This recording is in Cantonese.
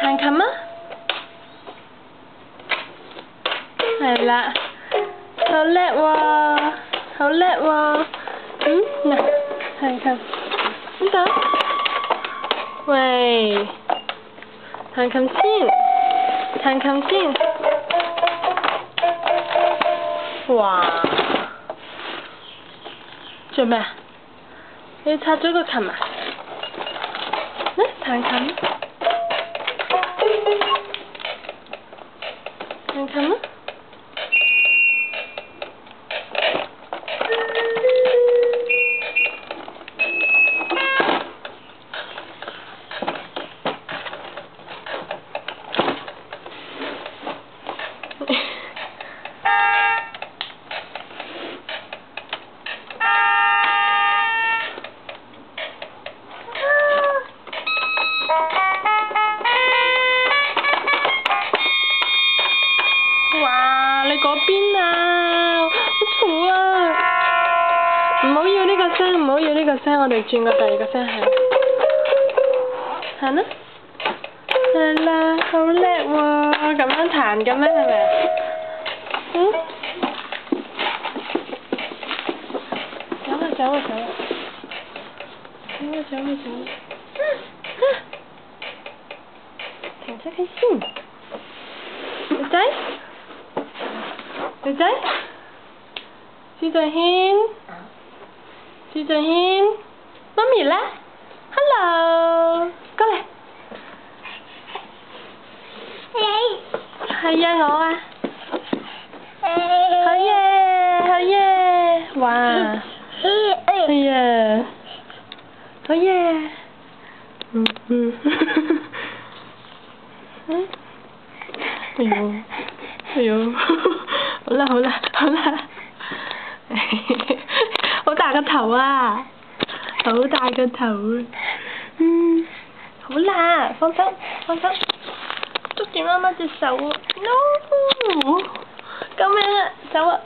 彈琴啊？係啦，好叻喎，好叻喎。嗱，彈琴，呢度。喂，彈琴先，彈琴先。哇！做咩啊？你拆咗個琴啊？嚟彈琴，彈琴啊！哇！你嗰邊啊，好嘈啊！唔好要呢個聲，唔好要呢個聲，我哋轉個第二個聲係。彈啦，係啦，好叻喎！咁樣彈嘅咩係咪？走啊走啊走啊！走啊走啊走啊！停咗佢先，女仔。女仔，朱振軒，朱振軒，媽咪咧 ，Hello，過嚟，係啊我啊，好嘢好嘢，哇，係啊，好嘢，哎呦，好啦好啦好啦，好大個頭啊，好大個頭啊，好啦，放手放手，捉住媽媽隻手啊 ，no，救命啊，走啊！